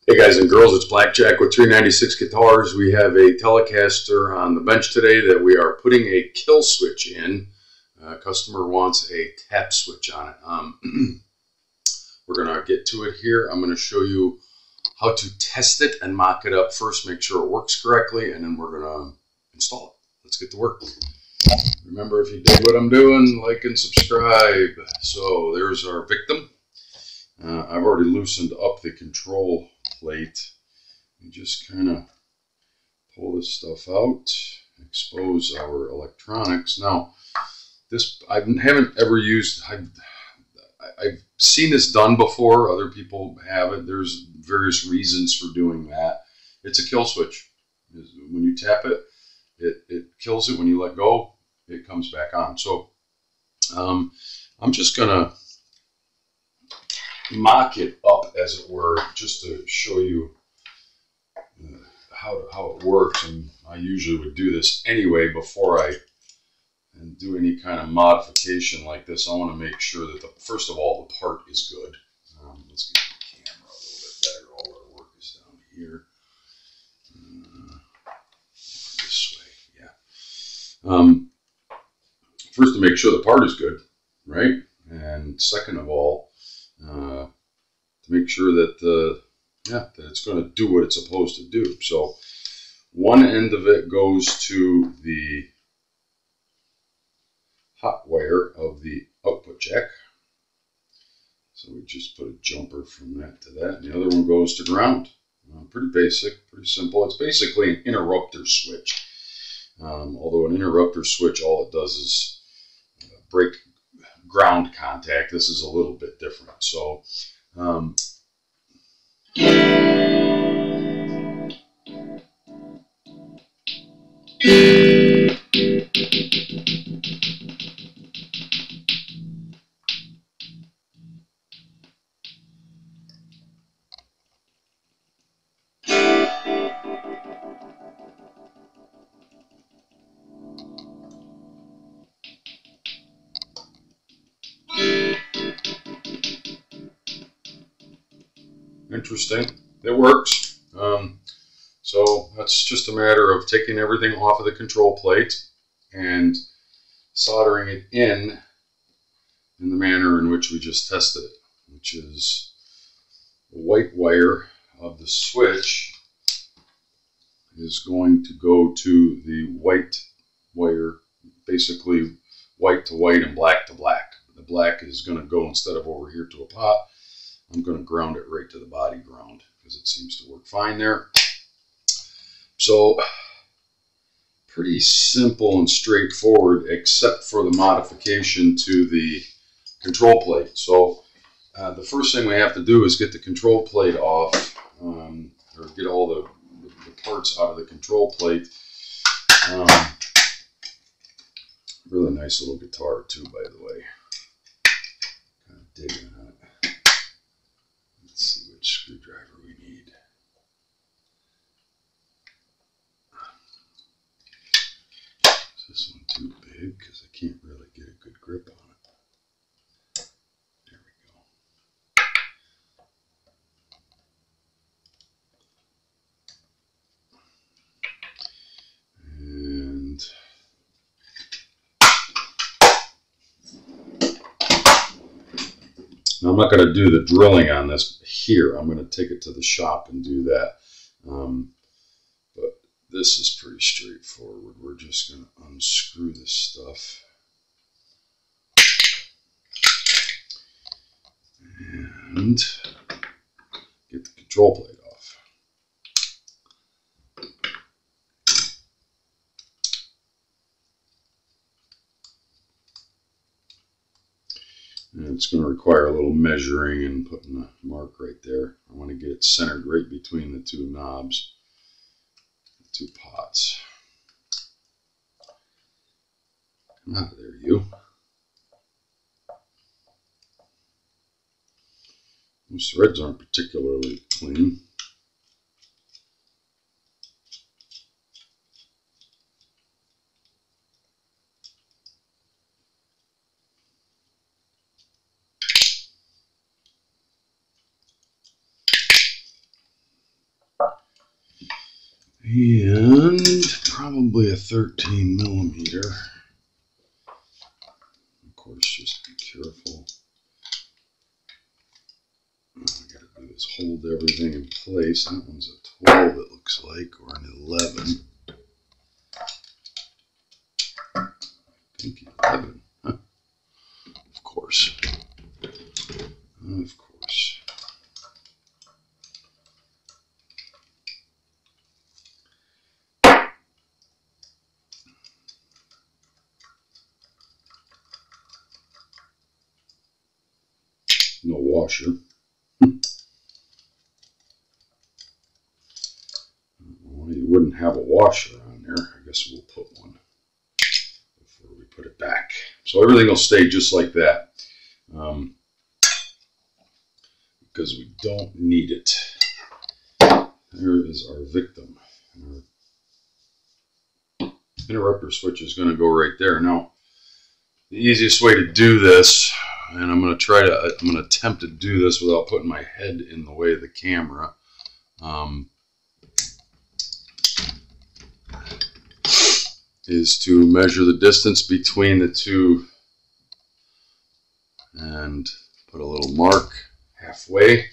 Hey guys and girls, it's Blackjack with 396 Guitars. We have a Telecaster on the bench today that we are putting a kill switch in. Customer wants a tap switch on it. We're going to get to it here. I'm going to show you how to test it and mock it up first, make sure it works correctly, and then we're going to install it. Let's get to work. Remember, if you dig what I'm doing, like and subscribe. So there's our victim. I've already loosened up the control plate. You just kind of pull this stuff out, expose our electronics. Now, this I haven't ever used. I've seen this done before. Other people have it. There's various reasons for doing that. It's a kill switch. When you tap it, it kills it. When you let go, it comes back on. So I'm just gonna mock it up, as it were, just to show you how it works. And I usually would do this anyway before I do any kind of modification like this. I want to make sure that first of all the part is good. Let's get the camera a little bit better. All our work is down here. This way, yeah. First, to make sure the part is good, right? And second of all, to make sure that that it's going to do what it's supposed to do. So one end of it goes to the hot wire of the output jack. So we just put a jumper from that to that. And the other one goes to ground. Pretty basic, pretty simple. It's basically an interrupter switch. Although an interrupter switch, all it does is break ground contact. This is a little bit different. So interesting. It works. So that's just a matter of taking everything off of the control plate and soldering it in the manner in which we just tested it, which is the white wire of the switch is going to go to the white wire, basically white to white and black to black. The black is going to go, instead of over here to a pot, I'm going to ground it right to the body ground because it seems to work fine there. So pretty simple and straightforward, except for the modification to the control plate. So the first thing we have to do is get the control plate off, or get all the parts out of the control plate. Really nice little guitar too, by the way. Kind of digging on it. Let's see which screwdriver we need. Is this one too big? Because I can't really get a good grip on it. There we go. And now I'm not going to do the drilling on this here. I'm going to take it to the shop and do that. But this is pretty straightforward. We're just going to unscrew this stuff. And get the control plate off. And it's going to require a little measuring and putting a mark right there. I want to get it centered right between the two knobs, the two pots. Come out of there, you. Those threads aren't particularly clean. and probably a 13 millimeter. Of course, just be careful. All I gotta do is hold everything in place. That one's a 12, it looks like, or an 11. I think 11. Huh. Of course. Of course. No washer. Well, you wouldn't have a washer on there. I guess we'll put one before we put it back. So everything will stay just like that because we don't need it. There is our victim. And our interrupter switch is going to go right there. Now, the easiest way to do this, and I'm going to attempt to do this without putting my head in the way of the camera. Is to measure the distance between the two and put a little mark halfway,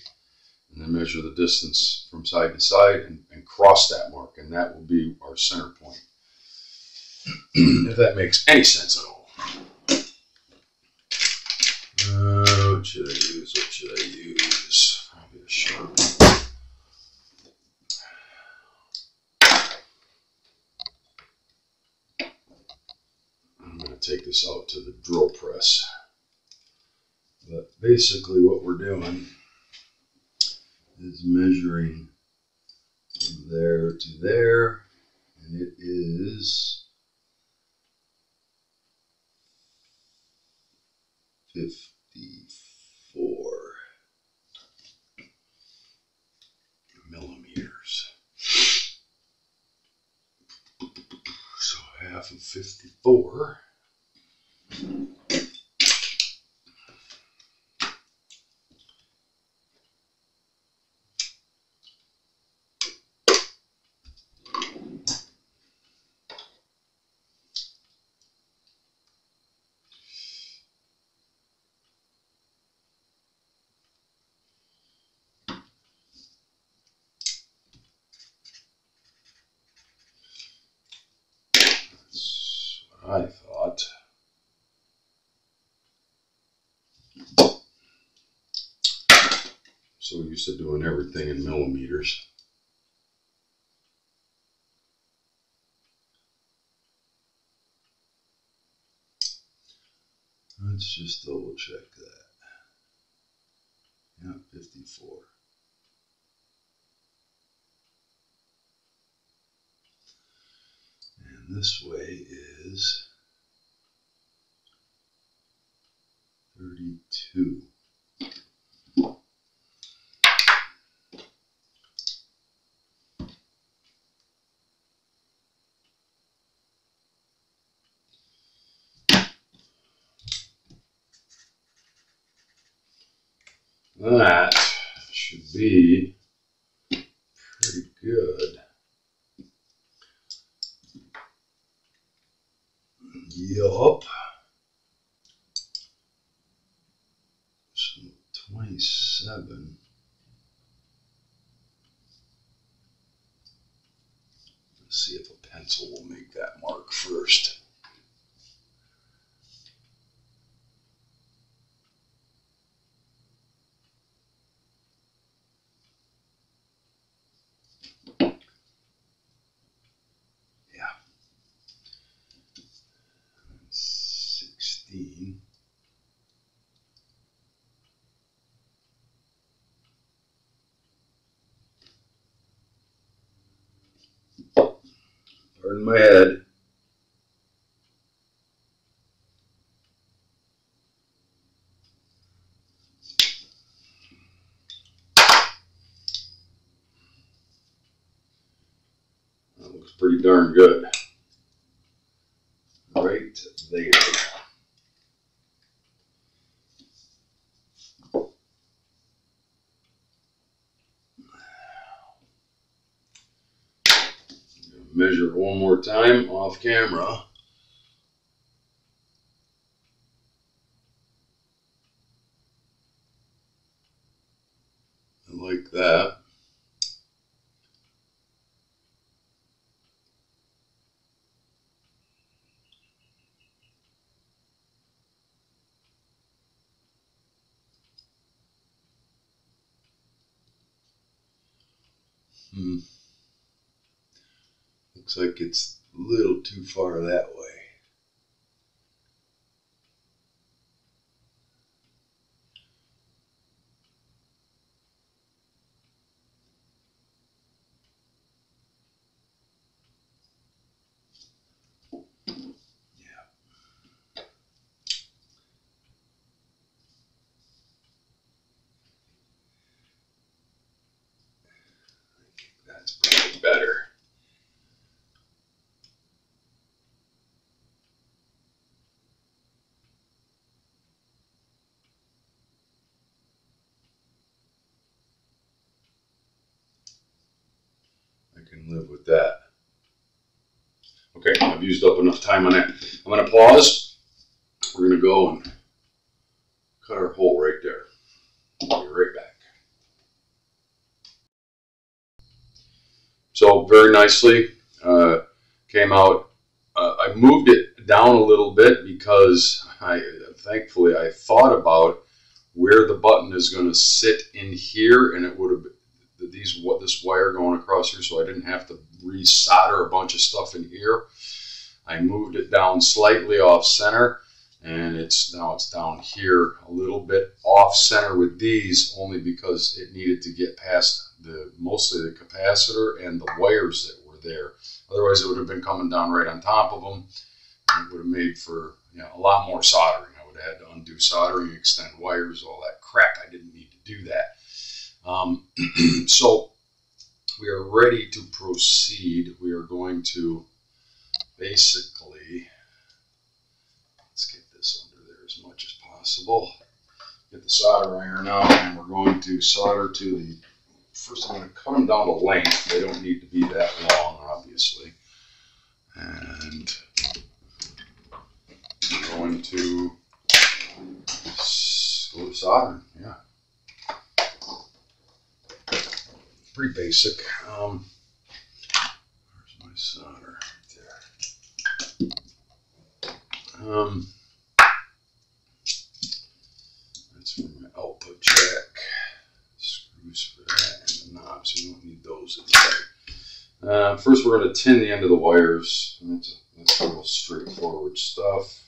and then measure the distance from side to side and cross that mark, and that will be our center point. If that makes any sense at all. What should I use? What should I use? Probably a sharp. I'm going to take this out to the drill press. But basically what we're doing is measuring from there to there, and it is 54 millimeters. So half of 54. That's what I thought. So used to doing everything in millimeters. Let's just double check that. Yeah, 54. And this way is 32. That should be pretty good. Yup. So 27. Let's see if a pencil will make that mark first. Yeah. 16. Pardon my head. That looks pretty darn good. Right there. Measure it one more time off camera. Like that. Looks like it's a little too far that way. That's probably better. I can live with that. Okay, I've used up enough time on that. I'm going to pause. We're going to go and cut our hole right there. I'll be right back. So very nicely came out. I moved it down a little bit because thankfully I thought about where the button is going to sit in here, and it would have this wire going across here, so I didn't have to re-solder a bunch of stuff in here. I moved it down slightly off center, and now it's down here a little bit off center with these, only because it needed to get past mostly the capacitor and the wires that were there. Otherwise, it would have been coming down right on top of them. It would have made for a lot more soldering. I would have had to undo soldering, extend wires, all that crap. I didn't need to do that. So we are ready to proceed. We are going to basically, let's get this under there as much as possible. Get the solder iron out, and we're going to solder to the, first I'm going to cut them down to length. They don't need to be that long, obviously. And I'm going to go to soldering, yeah. Pretty basic. Where's my solder? Right there. That's for my output jack. Screws for that, and the knobs. You don't need those in there. First, we're going to tin the end of the wires. That's a real straightforward stuff.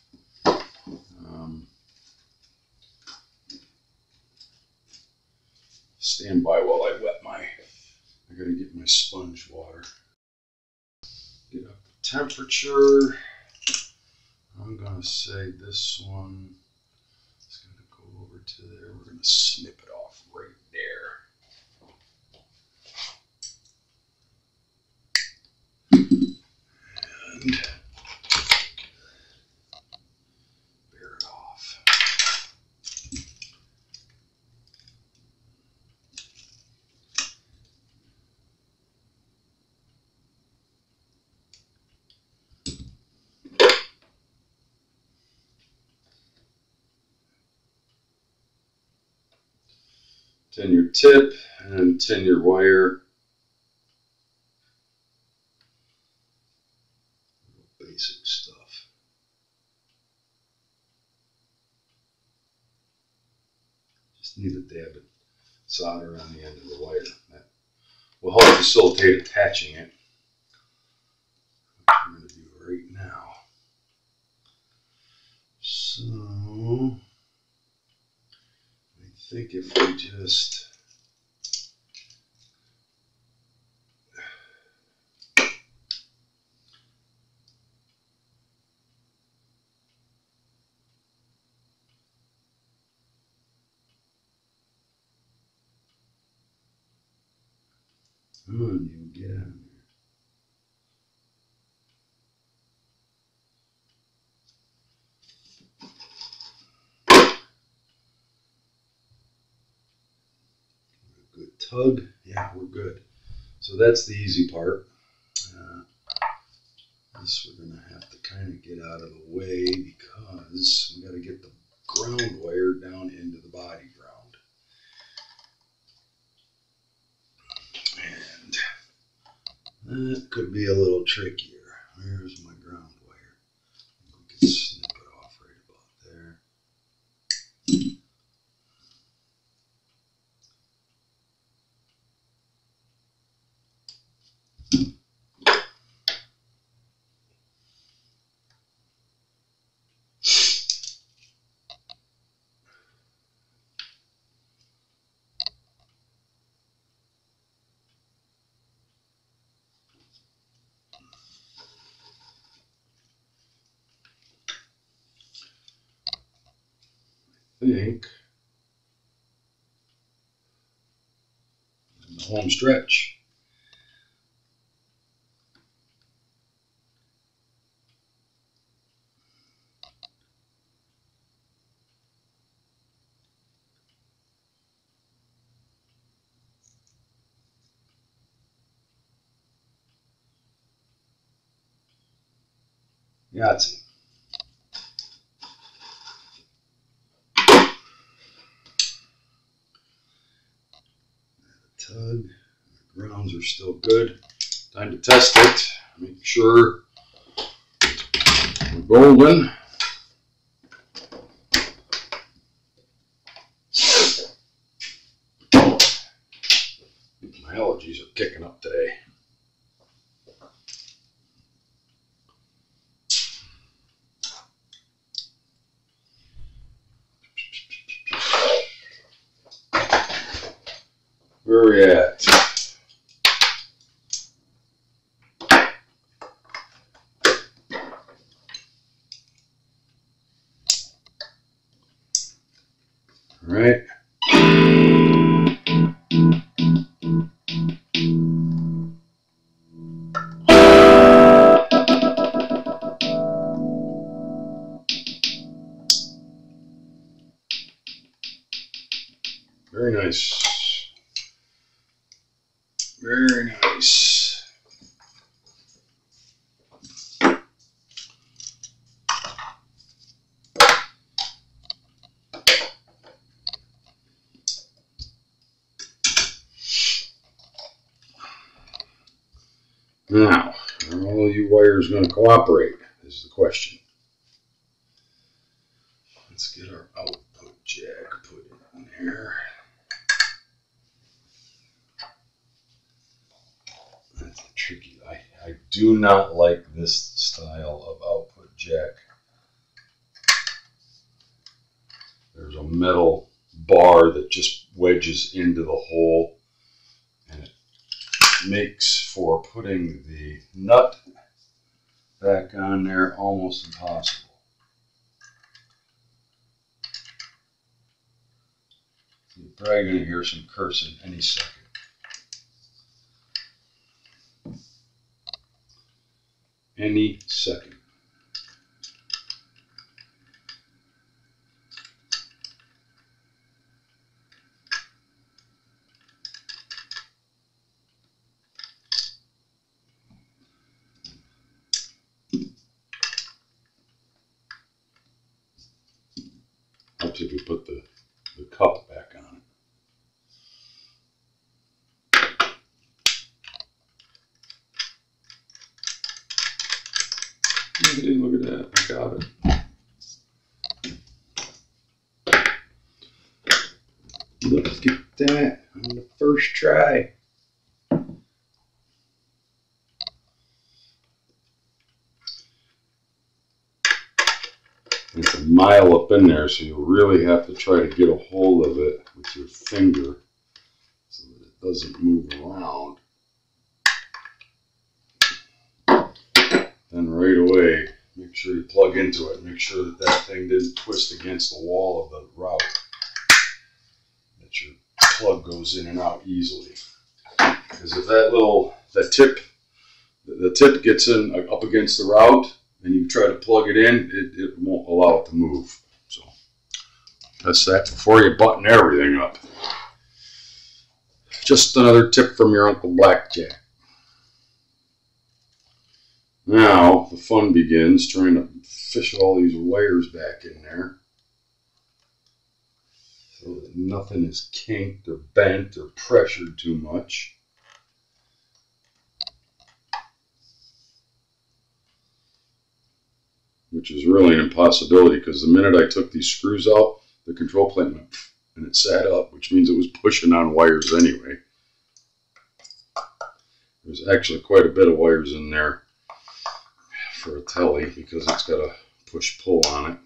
Stand by while I wet I gotta get my sponge water. Get up the temperature. I'm gonna say this one is gonna go over to there. We're gonna snip it off right there. And bear it off. Tin your tip and tin your wire. Basic stuff. Just need a dab of solder on the end of the wire. That will help facilitate attaching it. Which I'm going to do right now. So I think if we just come on, you get out of here. Good tug. Yeah, we're good. So that's the easy part. This we're going to have to kind of get out of the way because we got to get the ground wire down into the body ground. And that could be a little trickier. Where's my ground wire? I think we can snip it off right about there. I think in the home stretch. Yahtzee. Tug. The grounds are still good. Time to test it. Make sure we're golden. My allergies are kicking up today. Where are we at? All right. Very nice. Very nice. Now, are all you wires going to cooperate? Is the question. Let's get our output jack put in there. That's tricky. I do not like this style of output jack. There's a metal bar that just wedges into the hole, and it makes for putting the nut back on there almost impossible. You're probably going to hear some cursing any second. Any second. Helps if you put the cup back on it. Hey, look at that, I got it. Look at that on the first try. It's a mile up in there, so you really have to try to get a hold of it with your finger so that it doesn't move around. Then right away, make sure you plug into it. Make sure that that thing didn't twist against the wall of the route. That your plug goes in and out easily. Because if the tip gets in up against the route, and you try to plug it in, it won't allow it to move. So that's that before you button everything up. Just another tip from your Uncle Blackjack. Now the fun begins, trying to fish all these wires back in there so that nothing is kinked or bent or pressured too much. Which is really an impossibility, because the minute I took these screws out, the control plate went and it sat up, which means it was pushing on wires anyway. There's actually quite a bit of wires in there for a telly because it's got a push-pull on it.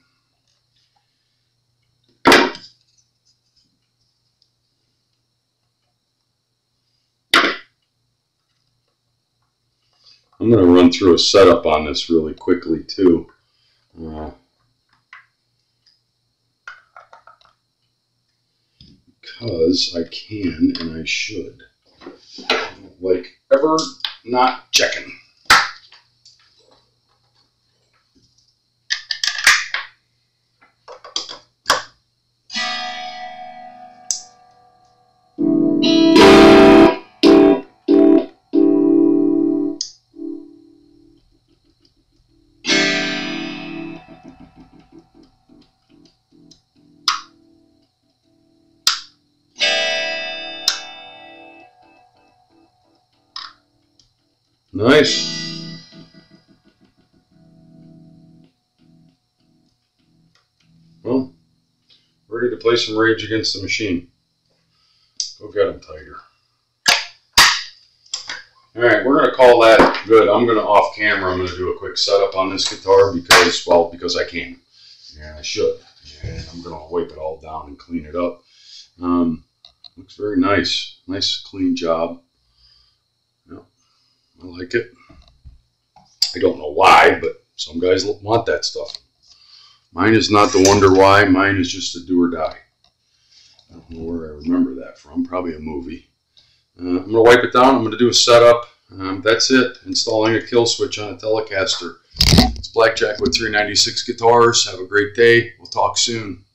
I'm going to run through a setup on this really quickly too. Because I can and I should. Like ever not checking. Nice. Well, ready to play some Rage Against the Machine. Go get them tighter. Alright, we're going to call that good. I'm going to off camera, I'm going to do a quick setup on this guitar because, well, because I can. And I should. And I'm going to wipe it all down and clean it up. Looks very nice. Nice clean job. Yep. I like it. I don't know why, but some guys want that stuff. Mine is not the wonder why. Mine is just a do or die. I don't know where I remember that from. Probably a movie. I'm going to wipe it down. I'm going to do a setup. That's it. Installing a kill switch on a Telecaster. It's Blackjack with 396 guitars. Have a great day. We'll talk soon.